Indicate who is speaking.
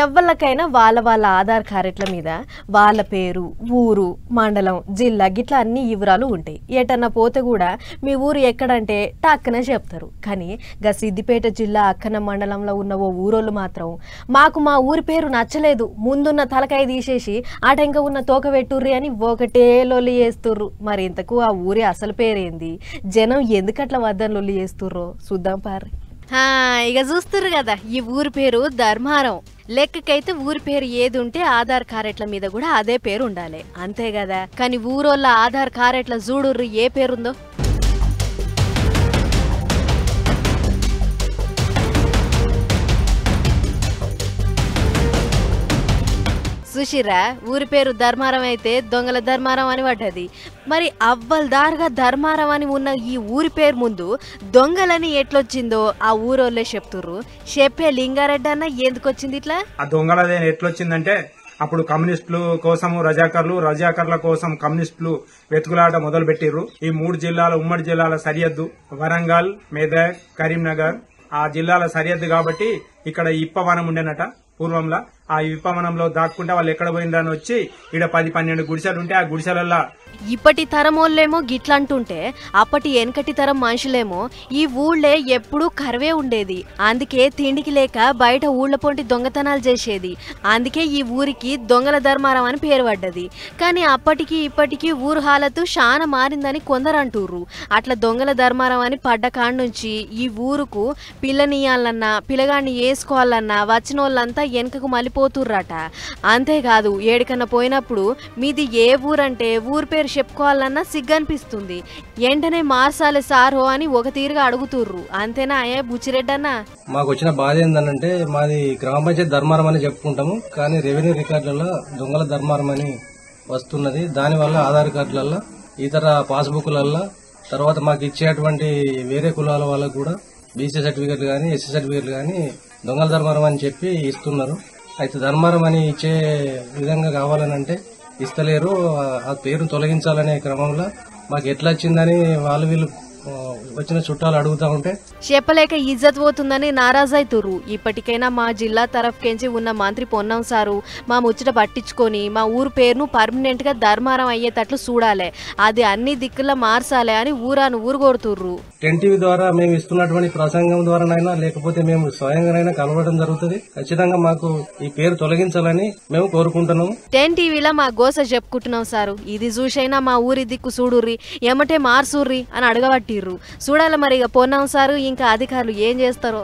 Speaker 1: ఎవ్వలకైనా వాళ్ళ ఆధార్ కార్డుల మీద వాళ్ళ పేరు, ఊరు, మండలం, జిల్లా గిట్లా అన్ని వివరాలు ఉంటాయి. ఏటన్నా పోతే కూడా మీ ఊరు ఎక్కడంటే టక్కనే చెప్తారు. కానీ గా సిద్దిపేట జిల్లా అక్కన మండలంలో ఉన్న ఓ ఊరోళ్ళు మాత్రం మాకు మా ఊరి పేరు నచ్చలేదు, ముందున్న తలకాయ తీసేసి ఆటంక ఉన్న తోక పెట్టుర్రి అని ఒకటే లొల్లి చేస్తుర్రు. మరి ఇంతకు ఆ ఊరి అసలు పేరేంది, జనం ఎందుకట్లా వద్దని లొల్లి చేస్తుర్రో చూద్దాం పారి. ఇక చూస్తుర్రు కదా, ఈ ఊరి పేరు ధర్మారం. లెక్కకైతే ఊరి పేరు ఏది ఉంటే ఆధార్ కార్డుల మీద కూడా అదే పేరు ఉండాలి, అంతే కదా. కానీ ఊరోళ్ళ ఆధార్ కార్డుల చూడుర్రు ఏ పేరుందో. సుషిరా ఊరి పేరు ధర్మారం అయితే దొంగల ధర్మారం అని పడ్డది. మరి అవ్వల్దారుగా ధర్మారం అని ఉన్న ఈ ఊరి పేరు ముందు దొంగలని ఎట్లొచ్చిందో ఆ ఊరోళ్ళే చెప్తుర్రు. చెప్పే లింగారెడ్డి అన్న ఎందుకొచ్చింది ఇట్లా?
Speaker 2: ఆ దొంగలదే ఎట్లొచ్చిందంటే అప్పుడు కమ్యూనిస్టులు కోసము రజాకర్ల కోసం కమ్యూనిస్టులు వెతుకులాట మొదలు పెట్టిర్రు. ఈ 3 జిల్లాల ఉమ్మడి జిల్లాల సరిహద్దు వరంగల్, మెదక్, కరీంనగర్ ఆ జిల్లాల సరిహద్దు కాబట్టి ఇక్కడ ఇప్పవనం ఉండేనట పూర్వంలో. ఆ విప్పవనంలో దాక్కుంటే వాళ్ళు ఎక్కడ పోయిందని వచ్చి ఇక్కడ 10-12 గుడిసెలు ఉంటే ఆ గుడిసెలల్లో
Speaker 1: ఇప్పటి తరమోళ్ళేమో గిట్లంటుంటే అప్పటి వెనకటి తరం మనుషులేమో ఈ ఊళ్ళే ఎప్పుడూ కరువే ఉండేది. అందుకే తిండికి లేక బయట ఊళ్ళ పొంటి దొంగతనాలు చేసేది. అందుకే ఈ ఊరికి దొంగల ధర్మారం అని పేరు పడ్డది. కానీ అప్పటికి ఇప్పటికీ ఊరు హాలతు చాలా మారిందని కొందరు అంటుర్రు. అట్లా దొంగల ధర్మారం అని పడ్డ కాడ నుంచి ఈ ఊరుకు పిల్లనియాలన్నా పిల్లగాన్ని వేసుకోవాలన్నా వచ్చిన వాళ్ళంతా వెనకకు మళ్ళీపోతుర్రట. అంతేకాదు ఏడికన్నా పోయినప్పుడు మీది ఏ ఊరంటే ఊరు పేరు చెప్పుకోవాలన్నా సిగ్గనిపిస్తుంది. వెంటనే మార్సాలే సారో అని ఒక తీరుగా అడుగుతుర్రు. అంతేనా బుచ్చిరెడ్డన్నా?
Speaker 3: మాకు వచ్చిన బాధ ఏంటంటే మాది గ్రామ పంచాయతీ ధర్మారం అని చెప్పుకుంటాము, కానీ రెవెన్యూ రికార్డులలో దొంగల ధర్మారం అని వస్తున్నది. దానివల్ల ఆధార్ కార్డులలో ఇతర పాస్బుక్లలో తర్వాత మాకు ఇచ్చేటువంటి వేరే కులాల వాళ్ళకు కూడా బీసీ సర్టిఫికెట్లు కానీ ఎస్సీ సర్టిఫికెట్లు కానీ దొంగల ధర్మారం అని చెప్పి ఇస్తున్నారు. అయితే ధర్మారం అని ఇచ్చే విధంగా కావాలనంటే ఇస్తలేరు. ఆ పేరును తొలగించాలనే క్రమంలో మాకు ఎట్లా వచ్చిందని వీళ్ళు వచ్చిన చుట్టాలు అడుగుతా ఉంటే
Speaker 1: చెప్పలేక ఇజ్జత్ పోతుందని నారాజైతుర్రు. ఇప్పటికైనా మా జిల్లా తరఫుకెంచి ఉన్న మంత్రి పొన్నం సారు మా ముచ్చట పట్టించుకొని మా ఊరు పేరును పర్మనెంట్ గా ధర్మారం అయ్యేటట్లు చూడాలి, అది అన్ని దిక్కులా మార్చాలి అని ఊరాను ఊరు కోరుతుర్రు.
Speaker 3: టీవీ ద్వారా మేము ఇస్తున్నటువంటి ప్రసంగం ద్వారానైనా లేకపోతే మేము స్వయంగానైనా కలవడం జరుగుతుంది. ఖచ్చితంగా మాకు ఈ పేరు తొలగించాలని మేము కోరుకుంటున్నాము.
Speaker 1: టీవీలో మా గోస చెప్పుకుంటున్నాం సారు, ఇది చూసైనా మా ఊరి దిక్కు చూడుర్రి, ఏమంటే మార్సుర్రి అని అడగబట్టిర్రు. చూడాలి మరి ఇక పొన్నం సారు ఇంకా అధికారులు ఏం చేస్తారో.